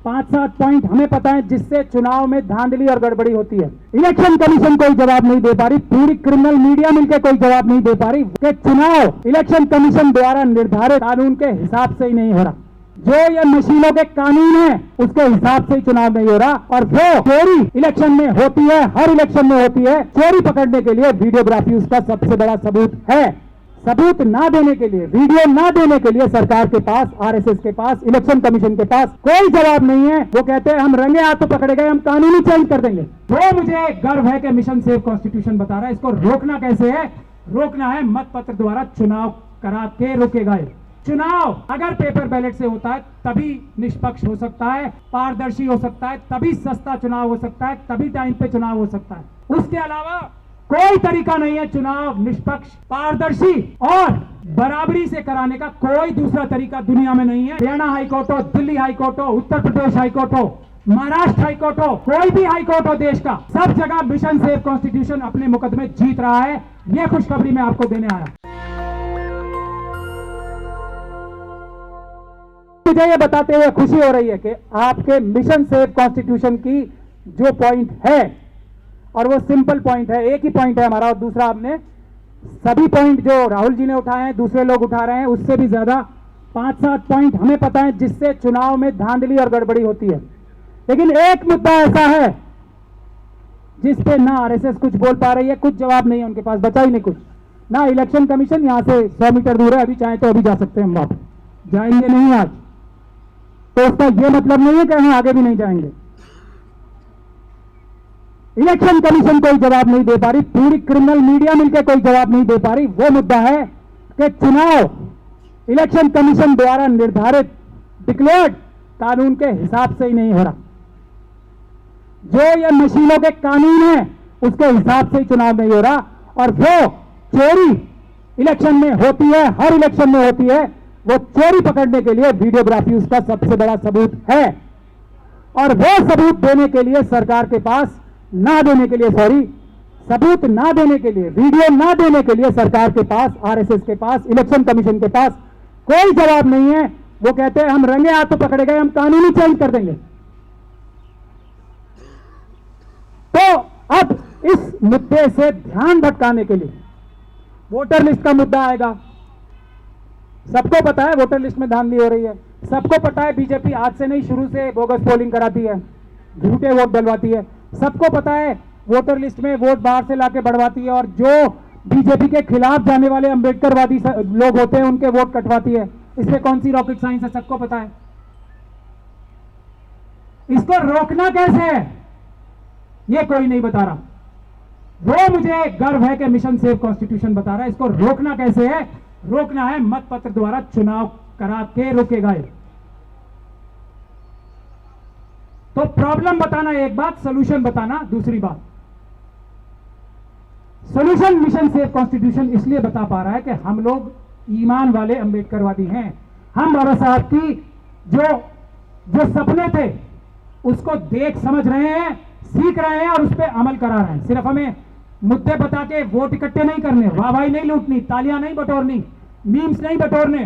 5-7 point हमें पता है जिससे चुनाव में धांधली और गड़बड़ी होती है। इलेक्शन कमीशन कोई जवाब नहीं दे पा रही, पूरी क्रिमिनल मीडिया मिलकर कोई जवाब नहीं दे पा रही कि चुनाव इलेक्शन कमीशन द्वारा निर्धारित कानून के हिसाब से ही नहीं हो रहा। जो ये मशीनों के कानून है उसके हिसाब से ही चुनाव नहीं हो रहा, और वो चोरी इलेक्शन में होती है, हर इलेक्शन में होती है। चोरी पकड़ने के लिए वीडियोग्राफी उसका सबसे बड़ा सबूत है। सबूत ना देने के लिए, वीडियो ना देने के लिए सरकार के पास, आरएसएस के पास, इलेक्शन कमीशन के पास कोई जवाब नहीं है। वो कहते हैं हम रंगे हाथ तो पकड़े गए, हम कानून ही चेंज कर देंगे। तो मुझे गर्व है कि मिशन सेव कॉन्स्टिट्यूशन बता रहा है। इसको रोकना कैसे है? रोकना है मत पत्र द्वारा चुनाव करा के रोकेगा। चुनाव अगर पेपर बैलेट से होता है तभी निष्पक्ष हो सकता है, पारदर्शी हो सकता है, तभी सस्ता चुनाव हो सकता है, तभी टाइम पे चुनाव हो सकता है। उसके अलावा कोई तरीका नहीं है चुनाव निष्पक्ष, पारदर्शी और बराबरी से कराने का। कोई दूसरा तरीका दुनिया में नहीं है। हरियाणा हाईकोर्ट हो, दिल्ली हाईकोर्ट हो, उत्तर प्रदेश हाईकोर्ट हो, महाराष्ट्र हाईकोर्ट हो, कोई भी हाईकोर्ट हो देश का, सब जगह मिशन सेव कॉन्स्टिट्यूशन अपने मुकदमे जीत रहा है। यह खुशखबरी मैं आपको देने आया। मुझे ये बताते हुए खुशी हो रही है कि आपके मिशन सेव कॉन्स्टिट्यूशन की जो पॉइंट है, और वो सिंपल पॉइंट है, एक ही पॉइंट है हमारा, और दूसरा आपने सभी पॉइंट जो राहुल जी ने उठाए हैं, दूसरे लोग उठा रहे हैं, उससे भी ज्यादा 5-7 पॉइंट हमें पता है जिससे चुनाव में धांधली और गड़बड़ी होती है। लेकिन एक मुद्दा ऐसा है जिस पे ना आरएसएस कुछ बोल पा रही है, कुछ जवाब नहीं है उनके पास, बचा ही नहीं कुछ। ना इलेक्शन कमीशन, यहां से 100 मीटर दूर है, अभी चाहे तो अभी जा सकते हैं हम वापस, जाएंगे नहीं आज, तो उसका यह मतलब नहीं है कि हम आगे भी नहीं जाएंगे। इलेक्शन कमीशन कोई जवाब नहीं दे पा रही, पूरी क्रिमिनल मीडिया मिलकर कोई जवाब नहीं दे पा रही। वो मुद्दा है कि चुनाव इलेक्शन कमीशन द्वारा निर्धारित डिक्लेयर्ड कानून के हिसाब से ही नहीं हो रहा। जो ये मशीनों के कानून है उसके हिसाब से ही चुनाव नहीं हो रहा, और वो चोरी इलेक्शन में होती है, हर इलेक्शन में होती है। वो चोरी पकड़ने के लिए वीडियोग्राफी उसका सबसे बड़ा सबूत है, और वो सबूत देने के लिए सरकार के पास, ना देने के लिए, सॉरी, सबूत ना देने के लिए, वीडियो ना देने के लिए सरकार के पास, आरएसएस के पास, इलेक्शन कमीशन के पास कोई जवाब नहीं है। वो कहते हैं हम रंगे हाथ तो पकड़े गए, हम कानून ही चेंज कर देंगे। तो अब इस मुद्दे से ध्यान भटकाने के लिए वोटर लिस्ट का मुद्दा आएगा। सबको पता है वोटर लिस्ट में धांधली हो रही है, सबको पता है बीजेपी आज से नहीं शुरू से बोगस पोलिंग कराती है, झूठे वोट डलवाती है। सबको पता है वोटर लिस्ट में वोट बाहर से लाके बढ़वाती है, और जो बीजेपी के खिलाफ जाने वाले अंबेडकरवादी लोग होते हैं उनके वोट कटवाती है। इसमें कौन सी रॉकेट साइंस है? सबको पता है। इसको रोकना कैसे है ये कोई नहीं बता रहा। वो मुझे गर्व है कि मिशन सेव कॉन्स्टिट्यूशन बता रहा है। इसको रोकना कैसे है? रोकना है मत पत्र द्वारा चुनाव करा के रोकेगा। तो प्रॉब्लम बताना एक बात, सोल्यूशन बताना दूसरी बात। सोल्यूशन मिशन सेव कॉन्स्टिट्यूशन इसलिए बता पा रहा है कि हम लोग ईमान वाले अंबेडकरवादी हैं। हम बाबा साहब की जो सपने थे उसको देख समझ रहे हैं, सीख रहे हैं और उस पर अमल करा रहे हैं। सिर्फ हमें मुद्दे बता के वोट इकट्ठे नहीं करने, वाहवाही नहीं लूटनी, तालियां नहीं बटोरनी, मीम्स नहीं बटोरने,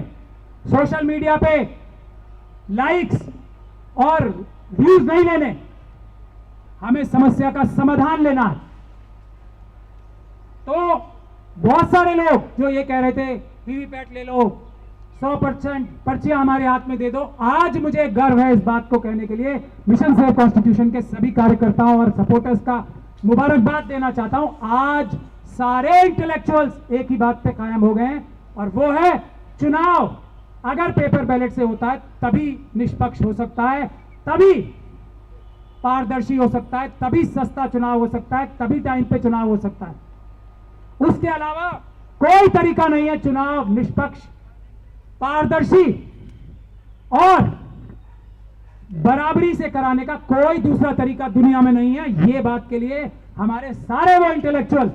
सोशल मीडिया पे लाइक्स और व्यूज नहीं लेने। हमें समस्या का समाधान लेना है। तो बहुत सारे लोग जो ये कह रहे थे वीवीपैट ले लो, 100% पर्चियां हमारे हाथ में दे दो, आज मुझे गर्व है इस बात को कहने के लिए। मिशन सेव कॉन्स्टिट्यूशन के सभी कार्यकर्ताओं और सपोर्टर्स का मुबारकबाद देना चाहता हूं। आज सारे इंटेलेक्चुअल्स एक ही बात पे कायम हो गए हैं, और वो है चुनाव अगर पेपर बैलेट से होता है तभी निष्पक्ष हो सकता है, तभी पारदर्शी हो सकता है, तभी सस्ता चुनाव हो सकता है, तभी टाइम पे चुनाव हो सकता है। उसके अलावा कोई तरीका नहीं है चुनाव निष्पक्ष, पारदर्शी और बराबरी से कराने का। कोई दूसरा तरीका दुनिया में नहीं है। ये बात के लिए हमारे सारे वो इंटेलेक्चुअल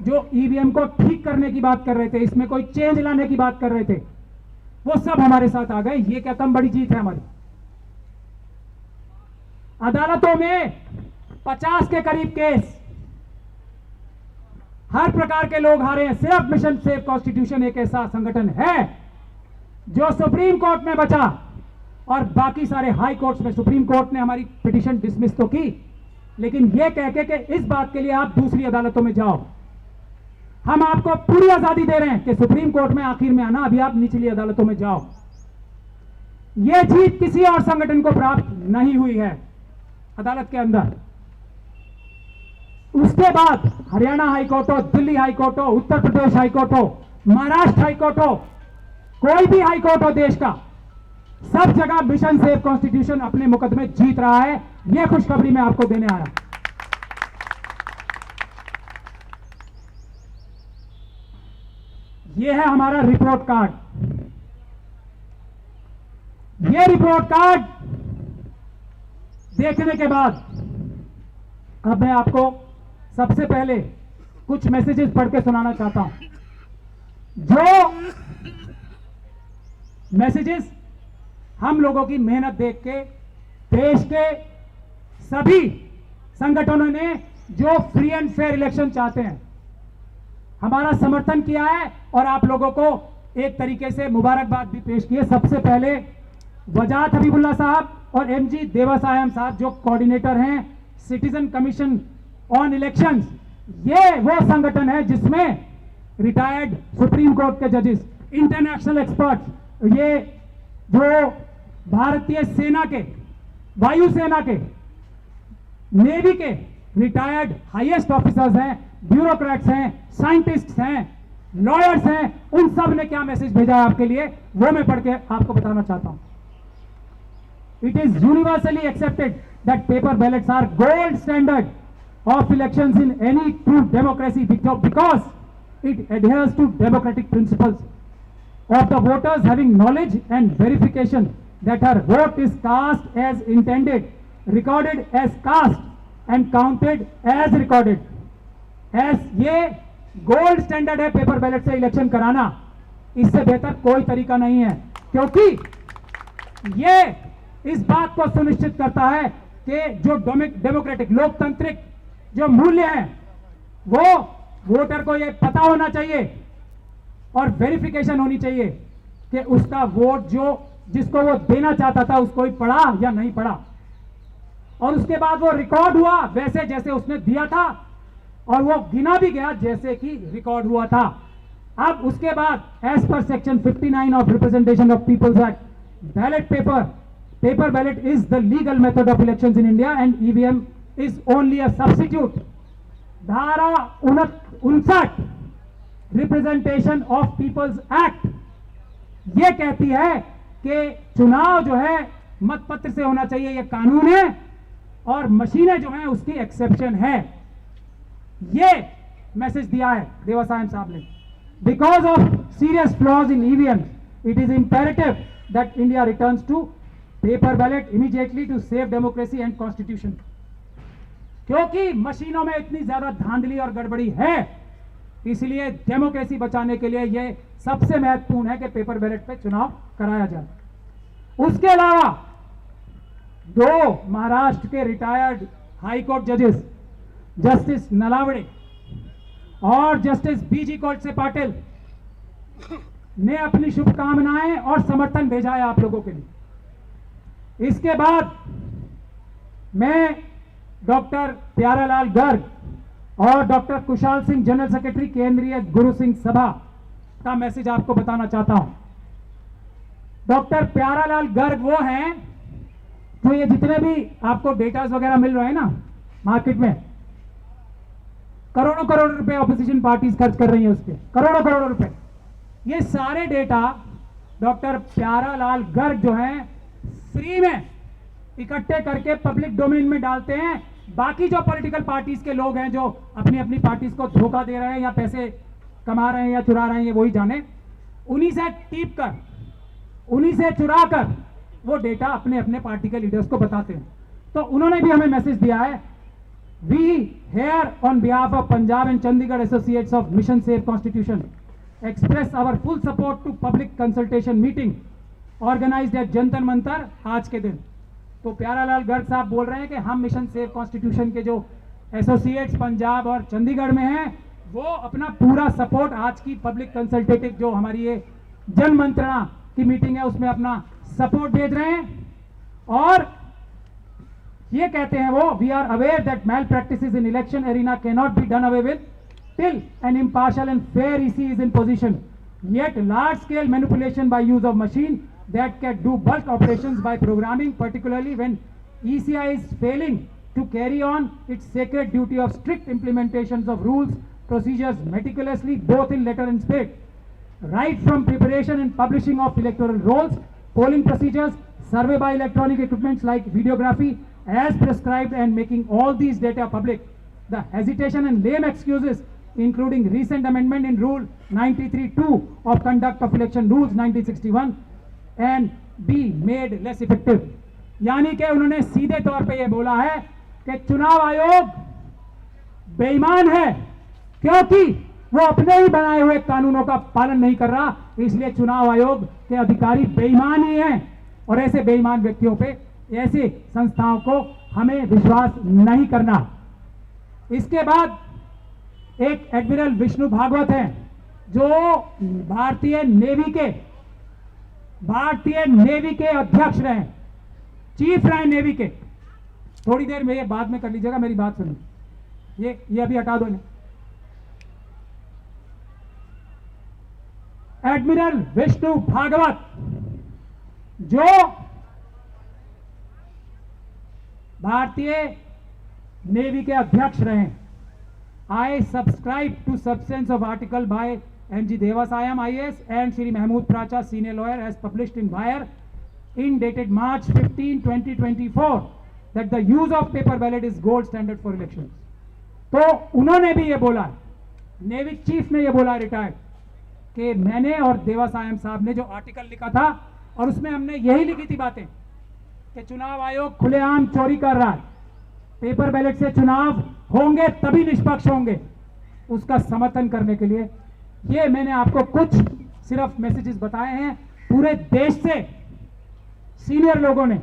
जो ईवीएम को ठीक करने की बात कर रहे थे, इसमें कोई चेंज लाने की बात कर रहे थे, वो सब हमारे साथ आ गए। ये क्या कम बड़ी जीत है हमारी? अदालतों में 50 के करीब केस, हर प्रकार के लोग हारे हैं। सिर्फ मिशन सेव कॉन्स्टिट्यूशन एक ऐसा संगठन है जो सुप्रीम कोर्ट में बचा, और बाकी सारे हाई कोर्ट्स में, सुप्रीम कोर्ट ने हमारी पिटीशन डिसमिस तो की, लेकिन यह कह के कि इस बात के लिए आप दूसरी अदालतों में जाओ। हम आपको पूरी आजादी दे रहे हैं कि सुप्रीम कोर्ट में आखिर में आना, अभी आप निचली अदालतों में जाओ। यह जीत किसी और संगठन को प्राप्त नहीं हुई है अदालत के अंदर। उसके बाद हरियाणा हाईकोर्ट हो, दिल्ली हाईकोर्ट हो, उत्तर प्रदेश हाईकोर्ट हो, महाराष्ट्र हाईकोर्ट हो, कोई भी हाईकोर्ट हो देश का, सब जगह मिशन सेव कॉन्स्टिट्यूशन अपने मुकदमे जीत रहा है। यह खुशखबरी मैं आपको देने आया। यह है हमारा रिपोर्ट कार्ड। यह रिपोर्ट कार्ड देखने के बाद अब मैं आपको सबसे पहले कुछ मैसेजेस पढ़ के सुनाना चाहता हूं। जो मैसेजेस हम लोगों की मेहनत देख के देश के सभी संगठनों ने जो फ्री एंड फेयर इलेक्शन चाहते हैं, हमारा समर्थन किया है और आप लोगों को एक तरीके से मुबारकबाद भी पेश की है। सबसे पहले वजाहत हबीबुल्ला साहब और एमजी देवासायम साहब जो कोऑर्डिनेटर हैं सिटीजन कमीशन ऑन इलेक्शंस, ये वो संगठन है जिसमें रिटायर्ड सुप्रीम कोर्ट के जजेस, इंटरनेशनल एक्सपर्ट्स, ये जो भारतीय सेना के, वायुसेना के, नेवी के रिटायर्ड हाईएस्ट ऑफिसर्स हैं, ब्यूरोक्रेट्स हैं, साइंटिस्ट्स हैं, लॉयर्स हैं, उन सब ने क्या मैसेज भेजा है आपके लिए, वो मैं पढ़ के आपको बताना चाहता हूं। It is universally accepted that paper ballots are gold standard of elections in any true democracy because it adheres to democratic principles of the voters having knowledge and verification that her vote is cast as intended, recorded as cast and counted as recorded. As ये gold standard है paper ballot से election कराना, इससे बेहतर कोई तरीका नहीं है, क्योंकि ये इस बात को सुनिश्चित करता है कि जो डेमोक्रेटिक लोकतांत्रिक जो मूल्य हैं वो वोटर को ये पता होना चाहिए और वेरिफिकेशन होनी चाहिए कि उसका वोट जो जिसको वो देना चाहता था उसको ही पड़ा या नहीं पड़ा, और उसके बाद वो रिकॉर्ड हुआ वैसे जैसे उसने दिया था और वो गिना भी गया जैसे कि रिकॉर्ड हुआ था। अब उसके बाद as per section 59 of representation of peoples act, ballot paper ballot is the legal method of elections in India and EVM is only a substitute. धारा 59 रिप्रेजेंटेशन ऑफ पीपल्स एक्ट ये कहती है कि चुनाव जो है मतपत्र से होना चाहिए, ये कानून है, और मशीनें जो हैं उसकी एक्सेप्शन है। ये मैसेज दिया है देवासायम साहब ने। Because of serious flaws in EVM it is imperative that India returns to paper ballot immediately to save democracy and constitution. क्योंकि मशीनों में इतनी ज्यादा धांधली और गड़बड़ी है, इसलिए डेमोक्रेसी बचाने के लिए यह सबसे महत्वपूर्ण है कि पेपर बैलेट पे चुनाव कराया जाए। उसके अलावा 2 महाराष्ट्र के रिटायर्ड हाईकोर्ट जजेस जस्टिस नलावड़े और जस्टिस बीजी कोर्ट से पाटिल ने अपनी शुभकामनाएं और समर्थन भेजा है आप लोगों के लिए। इसके बाद मैं डॉक्टर प्यारालाल गर्ग और doctor Kushal Singh general secretary केंद्रीय गुरु सिंह सभा का मैसेज आपको बताना चाहता हूं। डॉक्टर प्यारालाल गर्ग वो हैं जो ये जितने भी आपको डेटास वगैरह मिल रहे हैं ना मार्केट में, करोड़ों करोड़ रुपए ऑपोजिशन पार्टीज खर्च कर रही हैं उस पर, करोड़ों करोड़ रुपए, ये सारे डेटा डॉक्टर प्यारालाल गर्ग जो हैं फ्री में इकट्ठे करके पब्लिक डोमेन में डालते हैं। बाकी जो पॉलिटिकल पार्टीज के लोग हैं जो अपनी अपनी पार्टीज को धोखा दे रहे हैं या पैसे कमा रहे हैं या चुरा रहे हैं, ये वही जाने, उन्हीं से टीप कर, उन्हीं से चुरा कर वो डेटा अपने अपने पार्टी के लीडर्स को बताते हैं। तो उन्होंने भी हमें मैसेज दिया है, we here on behalf of Punjab and Chandigarh associates of mission save constitution express our full support to public consultation meeting organised at Jantar Mantar आज के दिन। तो प्यारालाल गर्ग साहब बोल रहे हैं कि हम मिशन सेव कॉन्स्टिट्यूशन के जो एसोसिएट्स पंजाब और चंडीगढ़ में हैं वो अपना पूरा सपोर्ट आज की पब्लिक कंसल्टेटिव जो हमारी ये जन मंत्रणा की मीटिंग है उसमें अपना सपोर्ट भेज रहे हैं और ये कहते हैं वो, we are aware that malpractices in election arena can not be done away with till an impartial and fair EC is in position. Yet large scale manipulation by use of machine that can do bulk operations by programming, particularly when ECI is failing to carry on its sacred duty of strict implementations of rules, procedures meticulously both in letter and spirit. Right from preparation and publishing of electoral rolls, polling procedures, survey by electronic equipments like videography as prescribed and making all these data public. The hesitation and lame excuses including recent amendment in rule 93(2) of conduct of election rules 1961 and be made less effective. यानी कि उन्होंने सीधे तौर पे ये बोला है कि चुनाव आयोग बेईमान है क्योंकि वो अपने ही बनाए हुए कानूनों का पालन नहीं कर रहा, इसलिए चुनाव आयोग के अधिकारी बेईमान ही हैं और ऐसे बेईमान व्यक्तियों पे, ऐसे संस्थाओं को हमें विश्वास नहीं करना। इसके बाद एक एडमिरल विष्णु भागवत हैं जो भारतीय नेवी के अध्यक्ष रहे, चीफ रहे नेवी के। थोड़ी देर में ये बाद में कर लीजिएगा, मेरी बात सुनिए, ये अभी हटा दो। एडमिरल विष्णु भागवत जो भारतीय नेवी के अध्यक्ष रहे। I subscribe to substance of article by M.G. Devasayam IAS and Shri Mahmood Pracha senior lawyer as published in Wire in dated March 15, 2024 that the use of paper ballot is gold standard for elections. तो उन्होंने भी ये बोला, navy chief ने ये बोला retired, कि मैंने और देवासायम साहब ने जो आर्टिकल लिखा था और उसमें हमने यही लिखी थी बातें कि चुनाव आयोग खुलेआम चोरी कर रहा है, पेपर बैलेट से चुनाव होंगे तभी निष्पक्ष होंगे। उसका समर्थन करने के लिए ये मैंने आपको कुछ सिर्फ मैसेजेस बताए हैं। पूरे देश से सीनियर लोगों ने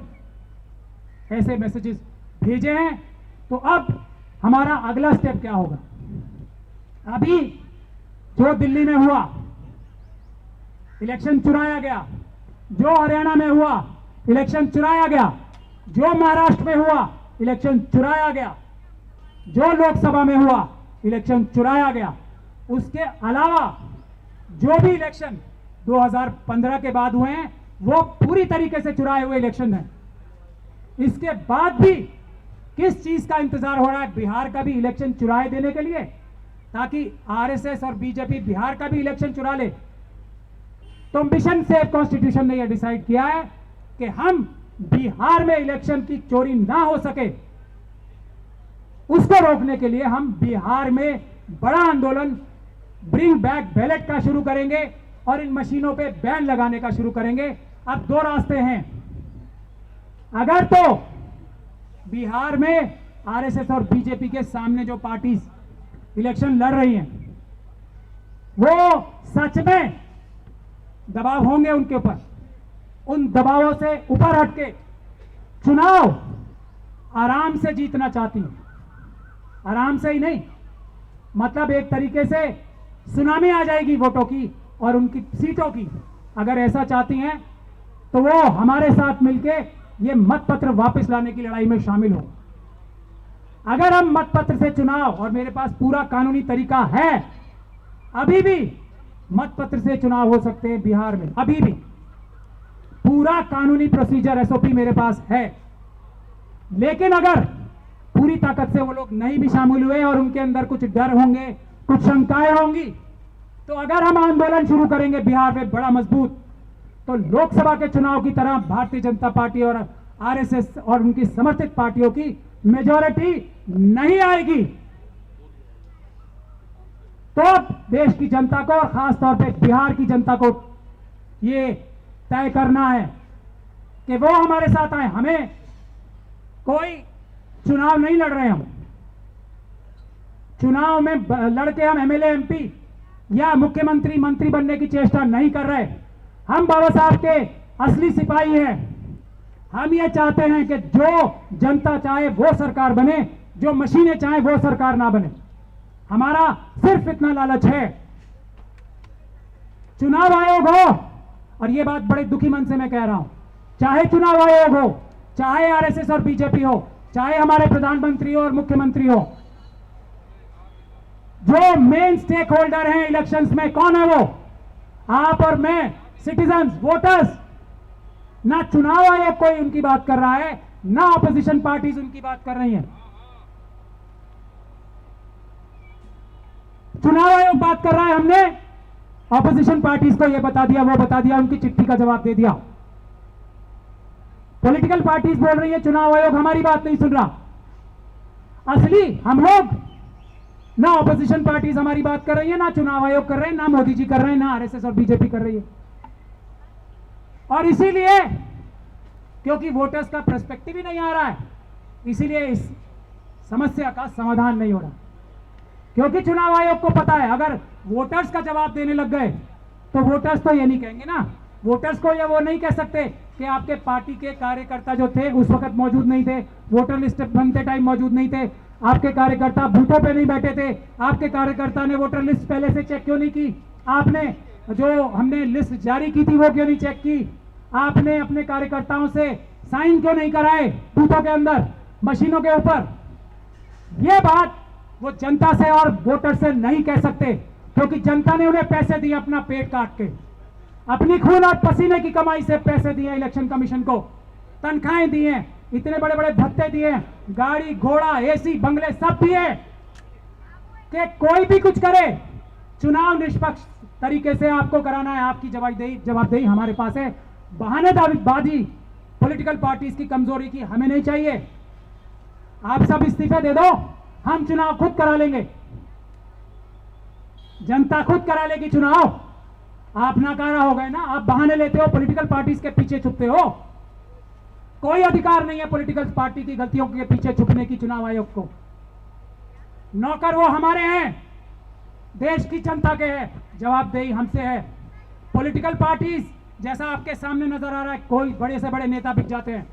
ऐसे मैसेजेस भेजे हैं। तो अब हमारा अगला स्टेप क्या होगा? अभी जो दिल्ली में हुआ इलेक्शन चुराया गया, जो हरियाणा में हुआ इलेक्शन चुराया गया, जो महाराष्ट्र में हुआ इलेक्शन चुराया गया, जो लोकसभा में हुआ इलेक्शन चुराया गया, उसके अलावा जो भी इलेक्शन 2015 के बाद हुए हैं वो पूरी तरीके से चुराए हुए इलेक्शन हैं। इसके बाद भी किस चीज का इंतजार हो रहा है? बिहार का भी इलेक्शन चुराए देने के लिए, ताकि आरएसएस और बीजेपी बिहार का भी इलेक्शन चुरा ले। तो मिशन सेव कॉन्स्टिट्यूशन ने यह डिसाइड किया है कि हम बिहार में इलेक्शन की चोरी ना हो सके, उसको रोकने के लिए हम बिहार में बड़ा आंदोलन ब्रिंग बैक बैलेट का शुरू करेंगे और इन मशीनों पे बैन लगाने का शुरू करेंगे। अब दो रास्ते हैं। अगर तो बिहार में आरएसएस और बीजेपी के सामने जो पार्टीज इलेक्शन लड़ रही हैं वो सच में दबाव होंगे उनके ऊपर, उन दबावों से ऊपर हटके चुनाव आराम से जीतना चाहती हैं। आराम से ही नहीं, मतलब एक तरीके से सुनामी आ जाएगी वोटों की और उनकी सीटों की। अगर ऐसा चाहती हैं तो वो हमारे साथ मिलके ये मतपत्र वापस लाने की लड़ाई में शामिल हो। अगर हम मतपत्र से चुनाव, और मेरे पास पूरा कानूनी तरीका है, अभी भी मतपत्र से चुनाव हो सकते हैं बिहार में, अभी भी पूरा कानूनी प्रोसीजर एसओपी मेरे पास है। लेकिन अगर पूरी ताकत से वो लोग नहीं भी शामिल हुए और उनके अंदर कुछ डर होंगे, कुछ शंकाएं होंगी, तो अगर हम आंदोलन शुरू करेंगे बिहार में बड़ा मजबूत, तो लोकसभा के चुनाव की तरह भारतीय जनता पार्टी और आरएसएस और उनकी समर्थित पार्टियों की मेजॉरिटी नहीं आएगी। तो अब देश की जनता को और खासतौर पे बिहार की जनता को ये तय करना है कि वो हमारे साथ आए। हमें कोई चुनाव नहीं लड़ रहे, हम चुनाव में लड़के हम एमएलए एमपी या मुख्यमंत्री मंत्री बनने की चेष्टा नहीं कर रहे। हम बाबा साहब के असली सिपाही हैं। हम ये चाहते हैं कि जो जनता चाहे वो सरकार बने, जो मशीनें चाहे वो सरकार ना बने। हमारा सिर्फ इतना लालच है, चुनाव आयोग हो। और ये बात बड़े दुखी मन से मैं कह रहा हूं, चाहे चुनाव आयोग हो, चाहे आरएसएस और बीजेपी हो, चाहे हमारे प्रधानमंत्री हो और मुख्यमंत्री हो, जो मेन स्टेक होल्डर हैं इलेक्शंस में, कौन है वो? आप और मैं, सिटीजन्स, वोटर्स। ना चुनाव आयोग कोई उनकी बात कर रहा है, ना ऑपोजिशन पार्टीज उनकी बात कर रही हैं। चुनाव आयोग बात कर रहा है, हमने ऑपोजिशन पार्टीज को यह बता दिया, वो बता दिया, उनकी चिट्ठी का जवाब दे दिया। पॉलिटिकल पार्टीज बोल रही है चुनाव आयोग हमारी बात नहीं सुन रहा। असली हम लोग, ना ऑपोजिशन पार्टीज हमारी बात कर रही है, ना चुनाव आयोग कर रहे हैं, ना मोदी जी कर रहे हैं, ना आरएसएस और बीजेपी कर रही है। और इसीलिए क्योंकि वोटर्स का पर्सपेक्टिव ही नहीं आ रहा है, इसीलिए इस समस्या का समाधान नहीं हो रहा। क्योंकि चुनाव आयोग को पता है अगर वोटर्स का जवाब देने लग गए तो वोटर्स तो ये नहीं कहेंगे ना, वोटर्स को ये वो नहीं कह सकते कि आपके पार्टी के कार्यकर्ता जो थे उस वक्त मौजूद नहीं थे, वोटर लिस्ट बनते टाइम मौजूद नहीं थे, आपके कार्यकर्ता बूथों पे नहीं बैठे थे, आपके कार्यकर्ता ने वोटर लिस्ट पहले से चेक क्यों नहीं की, आपने जो हमने लिस्ट जारी की थी वो क्यों नहीं चेक की, आपने अपने कार्यकर्ताओं से साइन क्यों नहीं कराए बूथों के अंदर, मशीनों के ऊपर। ये बात वो जनता से और वोटर से नहीं कह सकते, क्योंकि जनता ने उन्हें पैसे दिए, अपना पेट काट के, अपनी खून और पसीने की कमाई से पैसे दिए इलेक्शन कमीशन को, तनख्वाहें दी हैं, इतने बड़े बड़े भत्ते दिए, गाड़ी घोड़ा एसी बंगले सब दिए कि कोई भी कुछ करे, चुनाव निष्पक्ष तरीके से आपको कराना है, आपकी जवाबदेही हमारे पास है। बहानेबाजी पॉलिटिकल पार्टीज की कमजोरी की हमें नहीं चाहिए। आप सब इस्तीफे दे दो, हम चुनाव खुद करा लेंगे, जनता खुद करा लेगी चुनाव। आप नाकारा हो गए ना, आप बहाने लेते हो, पॉलिटिकल पार्टीज के पीछे छुपते हो। कोई अधिकार नहीं है पॉलिटिकल पार्टी की गलतियों के पीछे छुपने की चुनाव आयोग को। नौकर वो हमारे हैं, देश की जनता के हैं, जवाबदेही हमसे है। पॉलिटिकल पार्टीज जैसा आपके सामने नजर आ रहा है, कोई बड़े से बड़े नेता बिक जाते हैं,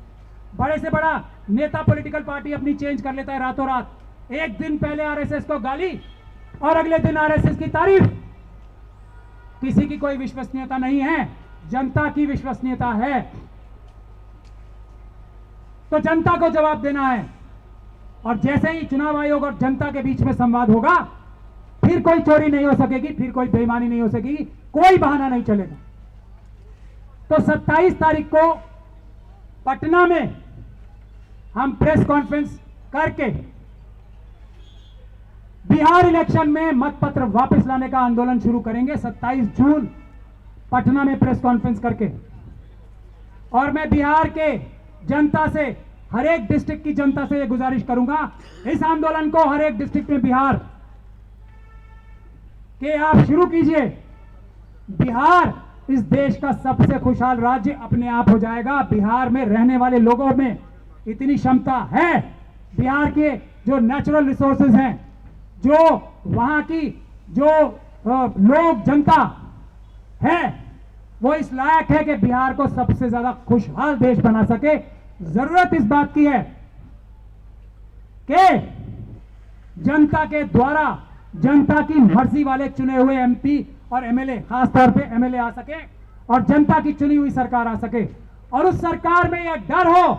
बड़े से बड़ा नेता पॉलिटिकल पार्टी अपनी चेंज कर लेता है रातों रात। एक दिन पहले आरएसएस को गाली और अगले दिन आरएसएस की तारीफ। किसी की कोई विश्वसनीयता नहीं है, जनता की विश्वसनीयता है। तो जनता को जवाब देना है, और जैसे ही चुनाव आयोग और जनता के बीच में संवाद होगा, फिर कोई चोरी नहीं हो सकेगी, फिर कोई बेईमानी नहीं हो सकेगी, कोई बहाना नहीं चलेगा। तो 27 तारीख को पटना में हम प्रेस कॉन्फ्रेंस करके बिहार इलेक्शन में मतपत्र वापस लाने का आंदोलन शुरू करेंगे। 27 जून पटना में प्रेस कॉन्फ्रेंस करके, और मैं बिहार के जनता से, हर एक डिस्ट्रिक्ट की जनता से यह गुजारिश करूंगा, इस आंदोलन को हर एक डिस्ट्रिक्ट में बिहार के आप शुरू कीजिए। बिहार इस देश का सबसे खुशहाल राज्य अपने आप हो जाएगा। बिहार में रहने वाले लोगों में इतनी क्षमता है, बिहार के जो नेचुरल रिसोर्सेज हैं, जो वहां की जो लोग जनता है, वो इस लायक है कि बिहार को सबसे ज्यादा खुशहाल देश बना सके। जरूरत इस बात की है कि जनता के द्वारा, जनता की मर्जी वाले चुने हुए एमपी और एमएलए, खासतौर पे एमएलए आ सके, और जनता की चुनी हुई सरकार आ सके, और उस सरकार में यह डर हो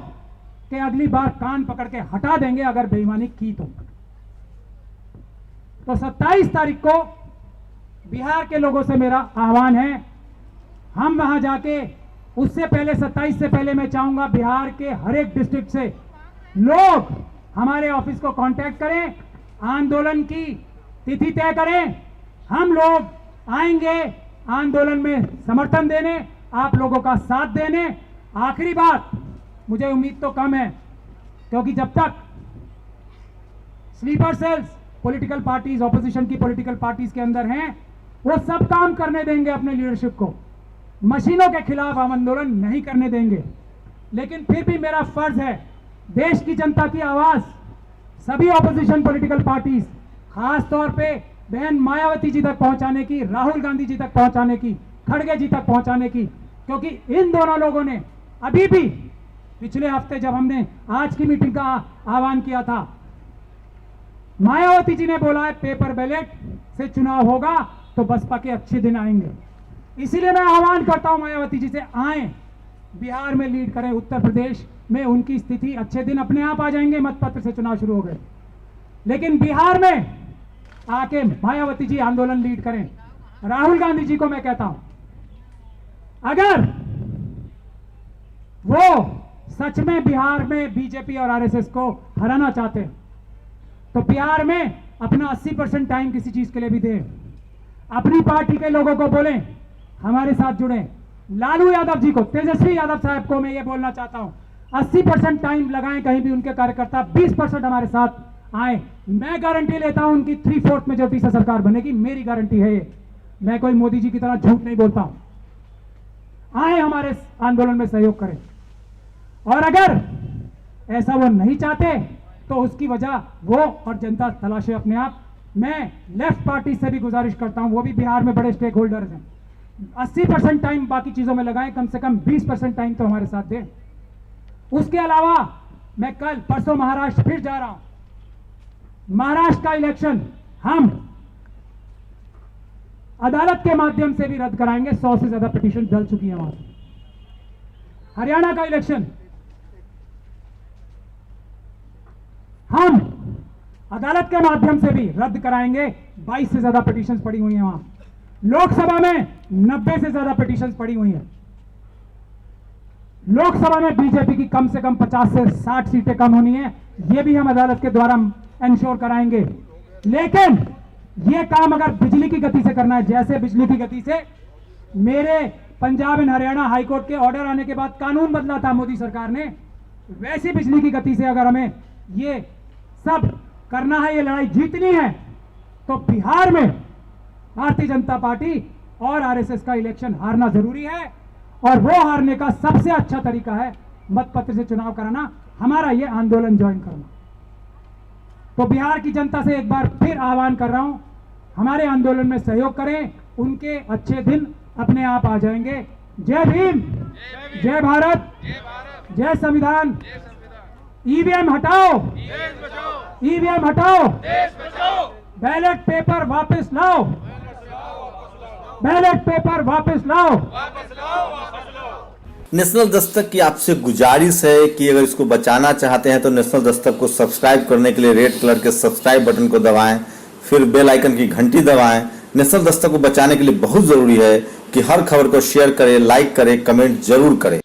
कि अगली बार कान पकड़ के हटा देंगे अगर बेईमानी की तो। 27 तारीख को बिहार के लोगों से मेरा आह्वान है, हम वहां जाके, उससे पहले 27 से पहले मैं चाहूंगा बिहार के हर एक डिस्ट्रिक्ट से लोग हमारे ऑफिस को कांटेक्ट करें, आंदोलन की तिथि तय करें, हम लोग आएंगे आंदोलन में समर्थन देने, आप लोगों का साथ देने। आखिरी बात, मुझे उम्मीद तो कम है, क्योंकि जब तक sleeper cells political parties, opposition की पॉलिटिकल पार्टीज के अंदर हैं, वो सब काम करने देंगे अपने लीडरशिप को, मशीनों के खिलाफ हम आंदोलन नहीं करने देंगे। लेकिन फिर भी मेरा फर्ज है देश की जनता की आवाज सभी ऑपोजिशन पॉलिटिकल पार्टीज, खास तौर पे बहन मायावती जी तक पहुंचाने की, राहुल गांधी जी तक पहुंचाने की, खड़गे जी तक पहुंचाने की, क्योंकि इन दोनों लोगों ने अभी भी पिछले हफ्ते जब हमने आज की मीटिंग का आह्वान किया था, मायावती जी ने बोला है पेपर बैलेट से चुनाव होगा तो बसपा के अच्छे दिन आएंगे। इसीलिए मैं आह्वान करता हूं मायावती जी से, आए बिहार में लीड करें, उत्तर प्रदेश में उनकी स्थिति, अच्छे दिन अपने आप आ जाएंगे, मतपत्र से चुनाव शुरू हो गए। लेकिन बिहार में आके मायावती जी आंदोलन लीड करें। राहुल गांधी जी को मैं कहता हूं, अगर वो सच में बिहार में बीजेपी और आरएसएस को हराना चाहते हैं तो बिहार में अपना 80% टाइम किसी चीज के लिए भी दें। अपनी पार्टी के लोगों को बोलें हमारे साथ जुड़ें। लालू यादव जी को, तेजस्वी यादव साहब को मैं ये बोलना चाहता हूं, 80% टाइम लगाएं कहीं भी उनके कार्यकर्ता, 20% हमारे साथ आए। मैं गारंटी लेता हूं उनकी 3/4 मेजोरिटी से सरकार बनेगी, मेरी गारंटी है ये। मैं कोई मोदी जी की तरह झूठ नहीं बोलता हूं। आए हमारे आंदोलन में सहयोग करें। और अगर ऐसा वो नहीं चाहते तो उसकी वजह वो और जनता तलाशे अपने आप। मैं लेफ्ट पार्टी से भी गुजारिश करता हूं, वो भी बिहार में बड़े स्टेक होल्डर्स हैं, 80% टाइम बाकी चीजों में लगाएं, कम से कम 20% टाइम तो हमारे साथ दें। उसके अलावा मैं कल परसों महाराष्ट्र फिर जा रहा हूं। महाराष्ट्र का इलेक्शन हम अदालत के माध्यम से भी रद्द कराएंगे, 100 से ज्यादा पिटीशन डल चुकी है वहां से। हरियाणा का इलेक्शन हम अदालत के माध्यम से भी रद्द कराएंगे, 22 से ज्यादा पिटीशंस पड़ी हुई हैं वहां। लोकसभा में 90 से ज्यादा पिटीशंस पड़ी हुई हैं। लोकसभा में बीजेपी की कम से कम 50 से 60 सीटें कम होनी है, यह भी हम अदालत के द्वारा इंश्योर कराएंगे। लेकिन यह काम अगर बिजली की गति से करना है, जैसे बिजली की गति से मेरे पंजाब एंड हरियाणा हाईकोर्ट के ऑर्डर आने के बाद कानून बदला था मोदी सरकार ने, वैसी बिजली की गति से अगर हमें ये सब करना है, ये लड़ाई जीतनी है, तो बिहार में भारतीय जनता पार्टी और आरएसएस का इलेक्शन हारना जरूरी है। और वो हारने का सबसे अच्छा तरीका है मतपत्र से चुनाव कराना, हमारा ये आंदोलन ज्वाइन करना। तो बिहार की जनता से एक बार फिर आह्वान कर रहा हूं, हमारे आंदोलन में सहयोग करें, उनके अच्छे दिन अपने आप आ जाएंगे। जय भीम, जय भारत, जय संविधान। ईवीएम हटाओ, ईवीएम हटाओ, बैलेट पेपर वापस लाओ, बैलेट पेपर वापस लाओ। नेशनल दस्तक की आपसे गुजारिश है कि अगर इसको बचाना चाहते हैं तो नेशनल दस्तक को सब्सक्राइब करने के लिए रेड कलर के सब्सक्राइब बटन को दबाएं, फिर बेल आइकन की घंटी दबाएं। नेशनल दस्तक को बचाने के लिए बहुत जरूरी है कि हर खबर को शेयर करें, लाइक करें, कमेंट जरूर करें।